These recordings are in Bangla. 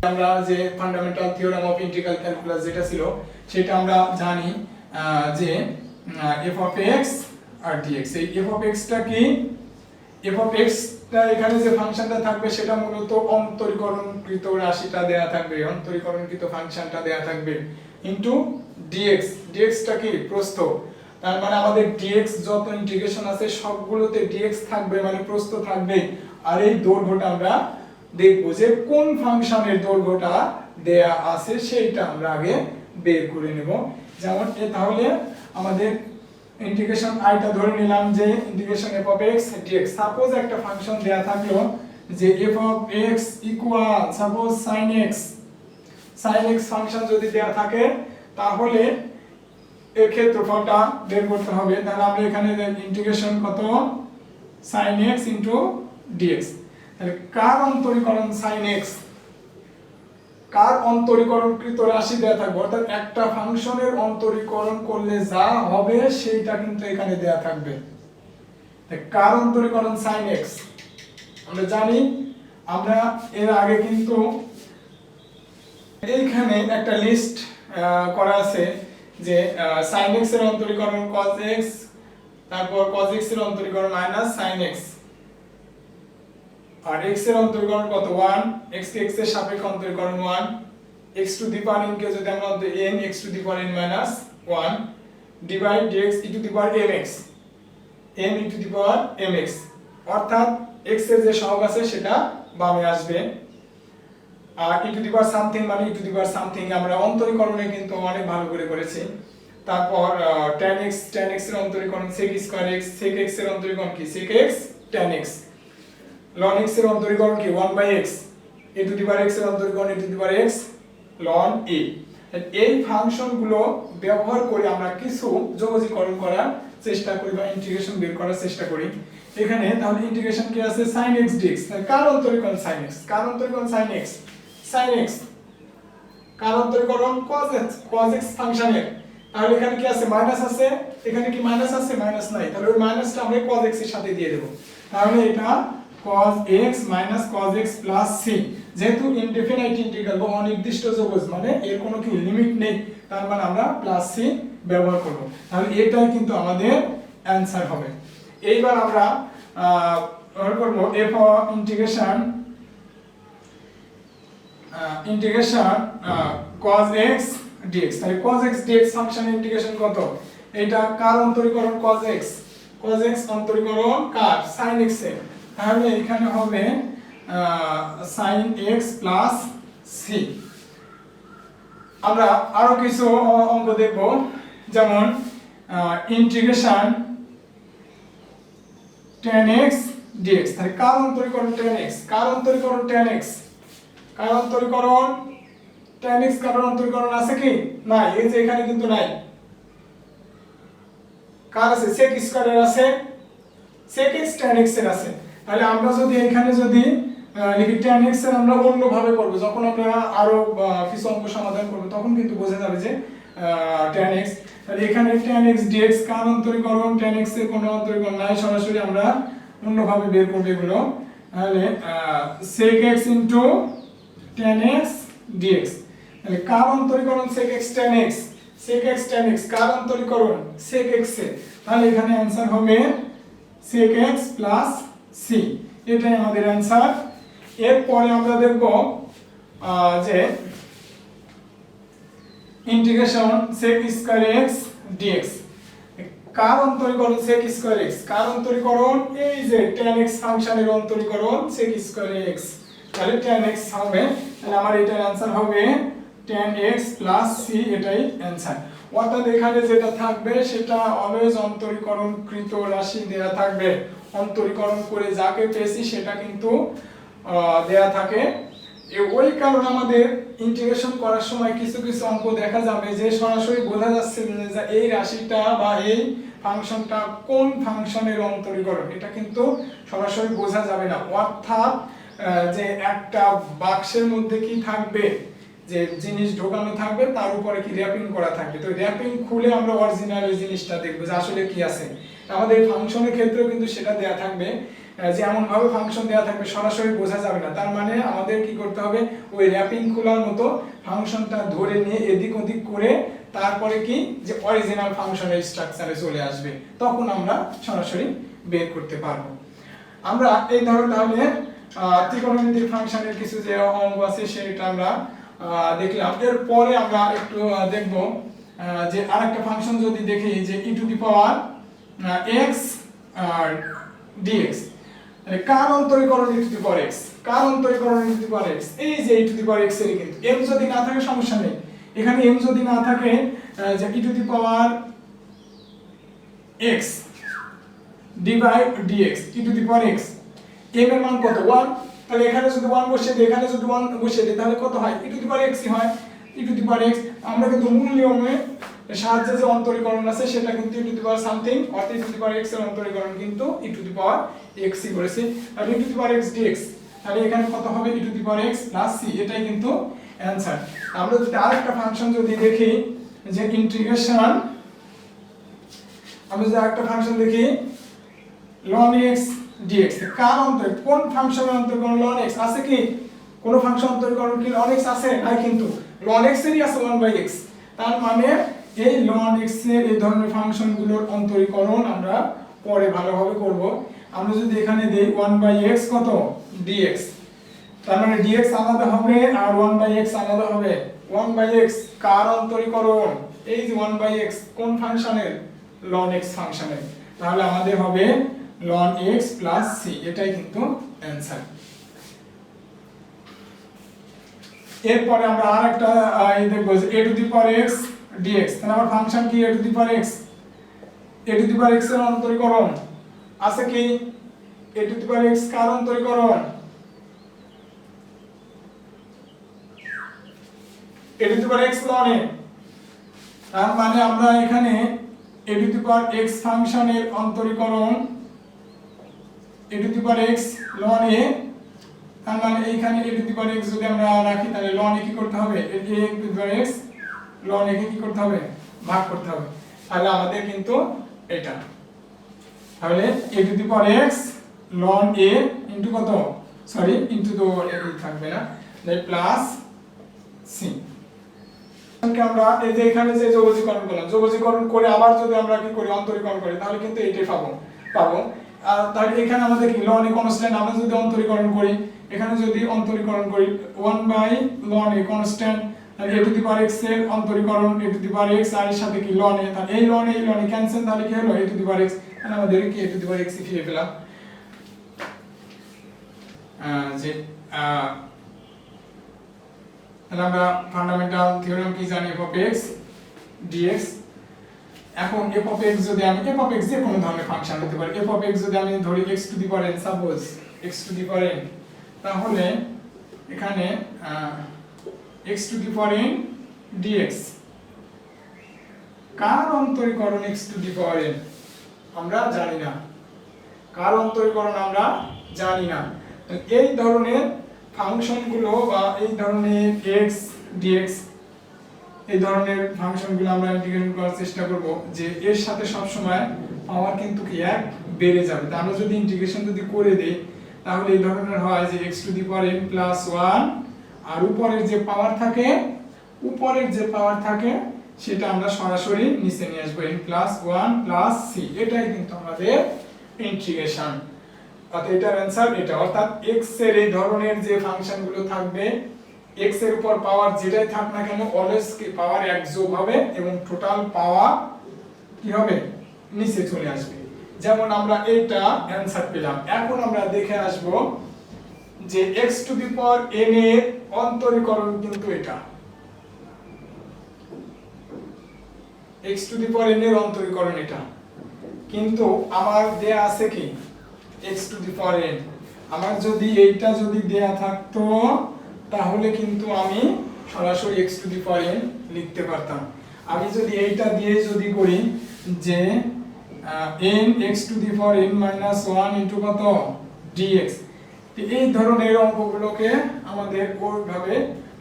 আমরা যে fundamental theorem of integral calculus যেটা ছিল সেটা আমরা জানি যে f of x আর dx। এই f of x টা কি, f of x টা এখানে যে ফাংশনটা থাকবে সেটা মূলত অন্তরীকরণকৃত রাশিটা দেয়া থাকবে, অন্তরীকরণকৃত ফাংশনটা দেয়া থাকবে ইনটু dx। dx টা কি প্রস্থ, তার মানে আমাদের dx যত ইন্টিগ্রেশন আছে সবগুলোতে dx থাকবে, মানে প্রস্থ থাকবে। আর এই দৈর্ঘ্যটা আমরা দেখব যে কোন ফাংশনের দৈর্ঘ্যটা দেয়া আছে সেইটা আমরা আগে বের করে নেব। যেমন তাহলে আমাদের ইন্টিগ্রেশন আইটা ধরে নিলাম যে integration f of x dx। Suppose একটা ফাংশন দেয়া থাকলো যে f of x equal suppose sin x। sin x function যদি দেয়া থাকে তাহলে এর ক্ষেত্রফলটা বের করতে হবে। তাহলে আমরা এখানে ইন্টিগ্রেশন কত sin x dx। তাহলে কার অন্তরীকরণ sin x, কার অন্তরীকরণকৃত রাশি দেয়া থাকবে, অর্থাৎ একটা ফাংশনের অন্তরীকরণ করলে যা হবে সেইটা কিন্তু এখানে দেয়া থাকবে। কার অন্তরীকরণ sin x আমরা জানি, আমরা এর আগে কিন্তু এইখানে একটা লিস্ট করা আছে যে sin x এর অন্তরীকরণ cos x, তারপর cos x এর অন্তরীকরণ মাইনাস sin x, আর x এর অন্তরীকরণ কত 1, x কে x এর সাপেক্ষে অন্তরীকরণ 1, x to the power n কে যদি আমরা n x to the power n minus 1 divide dx e to the power mx, n e to the power mx, অর্থাৎ x এর যে সহগ আছে সেটা বামে আসবে, আর e to the power something মানে e to the power something আমরা অন্তরীকরণে কিন্তু অনেক ভালো করে করেছি। তারপর tan x এর অন্তরীকরণ sec square x, sec x এর অন্তরীকরণ কি sec x tan x, ln x এর অন্তরীকরণ কি 1/x, e to the power x এর অন্তরীকরণ e to the power x ln a। এই ফাংশনগুলো ব্যবহার করে আমরা কিছু যোগজীকরণ করার চেষ্টা করি বা ইন্টিগ্রেশন বের করার চেষ্টা করি। এখানে তাহলে ইন্টিগ্রেশন কি আছে sin x dx। কার অন্তরীকরণ sin x, কার অন্তরীকরণ sin x, sin x কার অন্তরীকরণ cos x ফাংশনের। তাহলে এখানে কি আছে মাইনাস আছে, এখানে কি মাইনাস আছে, মাইনাস নাই, তাহলে ওই মাইনাসটা আমরা cos x এর সাথে দিয়ে দেব। তাহলে এটা cos x minus cos x plus c, যেহেতু ইনডিফিনাইট ইন্টিগ্রাল বা অনির্দিষ্ট যোগজ মানে এর কোনো কি লিমিট নেই, তার মানে আমরা প্লাস c ব্যবহার করব। তাহলে এটাই কিন্তু আমাদের অ্যানসার হবে। এইবার আমরা ব্যবহার করব f integration cos x dx। তাহলে cos x dx ফাংশনের ইন্টিগ্রেশন কত, এটা কার অন্তরীকরণ cos x, cos x অন্তরীকরণ কার sin x এর। তাহলে এখানে হবে sin x plus c। আমরা আরো কিছু অঙ্ক দেখব, যেমন ইন্টিগ্রেশন tan x dx। তাহলে কার অন্তরীকরণ tan x, কার অন্তরীকরণ tan x, কার অন্তরীকরণ tan x, কার অন্তরীকরণ আছে কি নাই, এই যে এখানে কিন্তু নাই। কার আছে sec স্কয়ার এর আছে, sec x tan x এর আছে। তাহলে আমরা যদি এখানে যদি লিখি tan x এর আমরা অন্য ভাবে করব, যখন আমরা আরো কিছু অঙ্ক সমাধান করব তখন কিন্তু বোঝা যাবে যে tan x। তাহলে এখানে tan x dx কার অন্তরীকরণ, tan x এর কোনো অন্তরীকরণ নাই, সরাসরি আমরা অন্য ভাবে বের করব এগুলো। তাহলে sec x tan x dx। তাহলে কার অন্তরীকরণ sec x tan x, sec x tan x কার অন্তরীকরণ sec x এর। তাহলে এখানে आंसर হবে sec x plus c, এটাই আমাদের आंसर। এরপরে আমরা দেখব যে integration sec square x dx। কার অন্তরীকরণ sec স্কয়ার x, কার অন্তরীকরণ এই যে tan x ফাংশনের অন্তরীকরণ sec স্কয়ার x। তাহলে tan x হবে, তাহলে আমার এটার आंसर হবে tan x plus c, এটাই आंसर। অর্থাৎ এখানে যেটা থাকবে সেটা অলওয়েজ অন্তরীকরণকৃত রাশি দেয়া থাকবে, অন্তরীকরণ করে যাকে পেয়েছি সেটা কিন্তু দেয়া থাকে। ওই কারণে আমাদের ইন্টিগ্রেশন করার সময় কিছু কিছু অঙ্ক দেখা যাবে যে সরাসরি বোঝা যাচ্ছে যে এই রাশিটা বা এই ফাংশনটা কোন ফাংশনের অন্তরীকরণ, এটা কিন্তু সরাসরি বোঝা যাবে না। অর্থাৎ যে একটা বাক্সের মধ্যে কি থাকবে, যে জিনিস ঢোকানো থাকবে তার উপরে কি র‍্যাপিং করা থাকবে, তো র‍্যাপিং খুলে আমরা অরিজিনাল ওই জিনিসটা দেখব যে আসলে কি আছে। আমাদের ফাংশনের ক্ষেত্রেও কিন্তু সেটা দেয়া থাকবে যে এমন ভাবে ফাংশন দেওয়া থাকবে সরাসরি বোঝা যাবে না, তার মানে আমাদের কি করতে হবে ওই র্যাপিং খোলার মতো ফাংশনটা ধরে নিয়ে এদিক ওদিক করে তারপরে কি যে অরিজিনাল ফাংশনের স্ট্রাকচারে চলে আসবে, তখন আমরা সরাসরি বের করতে পারবো। আমরা এই ধরনের তাহলে ত্রিকোণমিতির ফাংশনের কিছু যে অঙ্ক আছে সেটা আমরা দেখলাম। এরপরে আমরা একটু দেখব যে আরেকটা ফাংশন যদি দেখি যে e to the power x আর dx, কার অন্তরীকরণ e to the power x, কার অন্তরীকরণ e to the power x, এই যে e to the power x এর কিন্তু m যদি না থাকে সমস্যা নেই, এখানে m যদি না থাকে যে e to the power x divide dx e to the power x, m এর মান কত 1, তাহলে এখানে যদি 1 বসিয়ে দিই, এখানে যদি 1 বসিয়ে দিই তাহলে কত হয় e to the power x হয়। e to the power x আমরা কিন্তু মূল নিয়মে সাহায্যে যে অন্তরীকরণ আছে সেটা কিন্তু e to the power something, অর্থাৎ e to the power x এর অন্তরীকরণ কিন্তু e to the power x ই করেছি। তাহলে e to the power x dx, তাহলে এখানে কত হবে e to the power x plus c, এটাই কিন্তু অ্যানসার। আমরা যদি আরেকটা ফাংশন যদি দেখি যে ইন্টিগ্রেশন, আমরা যদি আরেকটা ফাংশন দেখি ln x dx, কার অন্তর কোন ফাংশনের অন্তরীকরণ ln x আছে কি, কোন ফাংশন অন্তরীকরণ কি ln x আছে নাই, কিন্তু ln x এরই আছে 1/x, তার মানে এই ln x এর এই ধরনের ফাংশনগুলোর অন্তরীকরণ আমরা পরে ভালোভাবে করব। আমরা যদি এখানে দেই 1/x কত dx, তার মানে dx আলাদা হবে আর 1/x আলাদা হবে। 1/x কার অন্তরীকরণ, এই যে 1/x কোন ফাংশনের ln x ফাংশনের, তাহলে আমাদের হবে ln x প্লাস c, এটাই কিন্তু অ্যানসার। এরপরে আমরা আরেকটা দেখব যে a to the power x dx, তাহলে আমার ফাংশন কি a to the power x, a to the power x এর অন্তরীকরণ আছে কি, a to the power x কার অন্তরীকরণ, a to the power x ln a, তার মানে আমরা এখানে a to the power x ফাংশনের অন্তরীকরণ a to the power x ln a, তার মানে এইখানে a to the power x যদি আমরা রাখি তাহলে ln a কি করতে হবে, a to the power x ln a কে কি করতে হবে ভাগ করতে হবে, তাহলে আমাদের কিন্তু এটা, তাহলে a to the power x ln a into কত, সরি ইনটু তো থাকবে না, তাই প্লাস c। আমরা এই যে এখানে যে যোগজীকরণ করলাম, যোগজীকরণ করে আবার যদি আমরা কি করি অন্তরীকরণ করি তাহলে কিন্তু এইটাই পাবো। তাহলে এখানে আমাদের কি ln a কনস্ট্যান্ট, আমরা যদি অন্তরীকরণ করি, এখানে যদি অন্তরীকরণ করি 1/ln a কনস্ট্যান্ট, তাহলে a to the power x এর অন্তরীকরণ a to the power x আর এর সাথে কি ln a, তাহলে এই ln a ক্যান্সেল, তাহলে কি হলো a to the power x, তাহলে আমাদের কি a to the power x ফিরে পেলাম। যে তাহলে আমরা ফান্ডামেন্টাল থিওরেম কি জানি f of x dx। এখন f of x যদি আমি f of x যে কোনো ধরনের ফাংশন হতে পারে, f of x যদি আমি ধরি x to the power n, suppose x to the power n, তাহলে এখানে x to the power n dx কার অন্তরীকরণ x to the power n আমরা জানি না, কার অন্তরীকরণ আমরা জানি না। এই ধরনের ফাংশনগুলো বা এই ধরনের x dx এই ধরনের ফাংশনগুলো আমরা ইন্টিগ্রেট করার চেষ্টা করব যে এর সাথে সব সময় পাওয়ার কিন্তু কি এক বেড়ে যাবে। তা আমরা যদি ইন্টিগ্রেশন যদি করে দেই তাহলে এই ধরনের হয় যে x to the power n plus 1 আর উপরের যে পাওয়ার থাকে সেটা আমরা সরাসরি নিচে নিয়ে আসবো n প্লাস 1 প্লাস c, এটাই কিন্তু আমাদের ইন্টিগ্রেশন। অর্থাৎ এটার অ্যানসার এটা, অর্থাৎ x এর এই ধরনের যে ফাংশনগুলো থাকবে x এর উপর পাওয়ার যেটাই থাক না কেন অলওয়েজ কি পাওয়ার এক যোগ হবে এবং টোটাল পাওয়ার কি হবে নিচে চলে আসবে। যেমন আমরা এইটা অ্যানসার পেলাম। এখন আমরা দেখে আসব যে x to the power n এর অন্তরীকরণ কিন্তু এটা, x to the power n এর অন্তরীকরণ এটা, কিন্তু আমার দেয়া আছে কি x to the power n, আমার যদি এইটা যদি দেয়া থাকতো তাহলে কিন্তু আমি সরাসরি x to the power n লিখতে পারতাম। আমি যদি এইটা দিয়ে যদি করি যে n x to the power n minus 1 into কত dx, তো এই ধরনের অঙ্কগুলোকে আমাদের ওইভাবে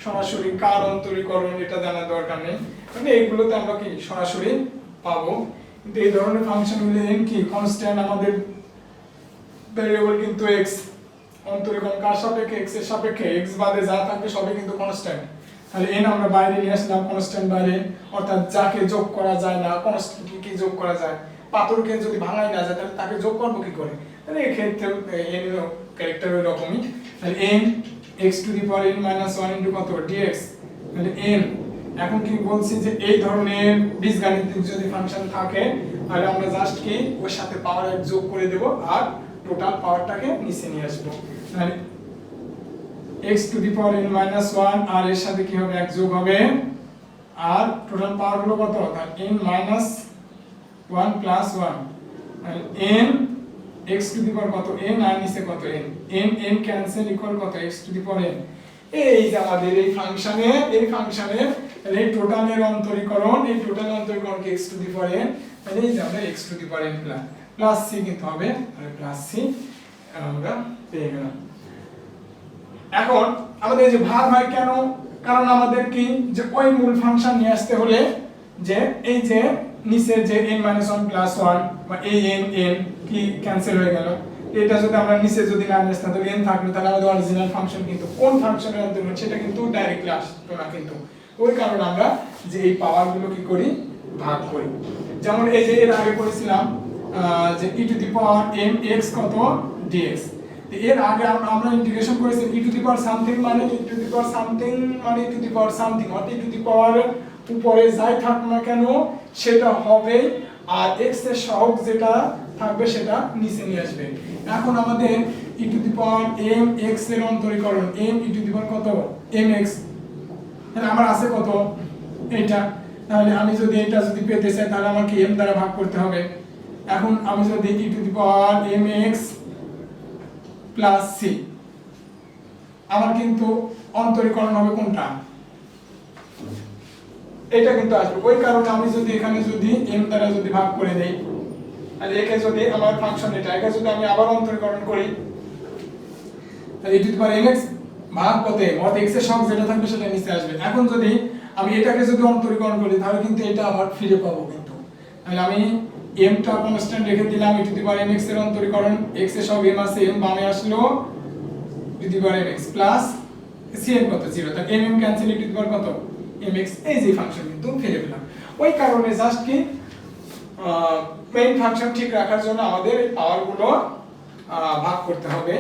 সরাসরি কার অন্তরীকরণ এটা জানার দরকার নেই, মানে এইগুলোতে আমরা কি সরাসরি পাবো। কিন্তু এই ধরনের ফাংশনগুলো n কি কনস্ট্যান্ট আমাদের ভেরিয়েবল কিন্তু x, অন্তরীকরণ কার সাপেক্ষে? x এর সাপেক্ষে। x বাদে যা থাকবে সবই কিন্তু কনস্ট্যান্ট। তাহলে n আমরা বাইরে নিয়ে আসলাম, কনস্ট্যান্ট বাইরে, অর্থাৎ যাকে যোগ করা যায় না, কনস্ট্যান্ট কি যোগ করা যায়? পাথরকে যদি ভাঙাই না যায় তাহলে তাকে যোগ করব কি করে? তাহলে এই ক্ষেত্রে n এর ক্যারেক্টার ওই রকমই। তাহলে n x to the power n minus 1 into কত dx। তাহলে n এখন কি বলছি যে এই ধরনের বীজগাণিতিক যদি ফাংশন থাকে তাহলে আমরা জাস্ট কি ওর সাথে পাওয়ার যোগ করে দেব আর টোটাল পাওয়ারটাকে নিচে নিয়ে আসবো। তাহলে x to the power n minus 1 আর এর সাথে কি হবে? 1 যোগ হবে আর টোটাল পাওয়ার হলো কত? তাহলে n মাইনাস 1 প্লাস 1, তাহলে n x to the power কত? n আর নিচে কত? n ক্যান্সেল ইকুয়াল কত? x to the power n। এই যে আমাদের এই ফাংশনে এই টোটালের অন্তরীকরণ, এই টোটাল অন্তরীকরণ কি x to the power n, তাহলে এই যে আমরা x to the power n plus c কিন্তু হবে, তাহলে প্লাস c আমরা পেয়ে গেলাম। এখন আমাদের এই যে ভাগ হয় কেন? কারণ আমাদের কি যে ওই মূল ফাংশন নিয়ে আসতে হলে যে এই যে নিচের যে n - 1 প্লাস 1 বা এই n কি ক্যান্সেল হয়ে গেল। এটা যদি আমরা নিচে যদি না নিয়ে আসতাম তাহলে n থাকলো, তাহলে আমাদের অরিজিনাল ফাংশন কিন্তু কোন ফাংশনের অন্তর্গত সেটা কিন্তু ডাইরেক্টলি আসতো না। কিন্তু ওই কারণে আমরা যে এই পাওয়ার গুলো কি করি? ভাগ করি। যেমন এই যে এর আগে করেছিলাম যে e to the power mx কত dx। এর আগে আমরা ইন্টিগ্রেশন করেছি e to the power something মানে e to the power something মানে e to the power something, অর্থাৎ e টু দি পাওয়ার উপরে যাই থাক না কেন সেটা হবে আর x এর সহগ যেটা থাকবে সেটা নিচে নিয়ে আসবে। এখন আমাদের e to the power mx এর অন্তরীকরণ m e to the power কত? mx, তাহলে আমার আছে কত? এটা। তাহলে আমি যদি এটা যদি পেতে চাই তাহলে আমাকে m দ্বারা ভাগ করতে হবে। এখন আমি যদি e to the power mx plus c, আমার কিন্তু অন্তরীকরণ হবে কোনটা? এটা কিন্তু আসবে। ওই কারণে আমি যদি এখানে যদি m দ্বারা যদি ভাগ করে দেই তাহলে একে যদি আমার ফাংশন একে যদি আমি আবার অন্তরীকরণ করি তাহলে e to the power mx ভাগ কত m, অর্থাৎ x এর সহগ যেটা থাকবে সেটা নিচে আসবে। এখন যদি আমি এটাকে যদি অন্তরীকরণ করি তাহলে কিন্তু এটা আবার ফিরে পাবো কিন্তু। তাহলে আমি m টা কনস্ট্যান্ট রেখে দিলাম, e to the power mx এর অন্তরীকরণ, x এর সহগ m আছে, m বামে আসলো e to the power mx plus cn কত? 0, তাহলে m cancel, e to the power কত? mx। এই যে ফাংশন কিন্তু ফিরে পেলাম। ওই কারণে জাস্ট কি মেইন ফাংশন ঠিক রাখার জন্য আমাদের এই পাওয়ার গুলো ভাগ করতে হবে।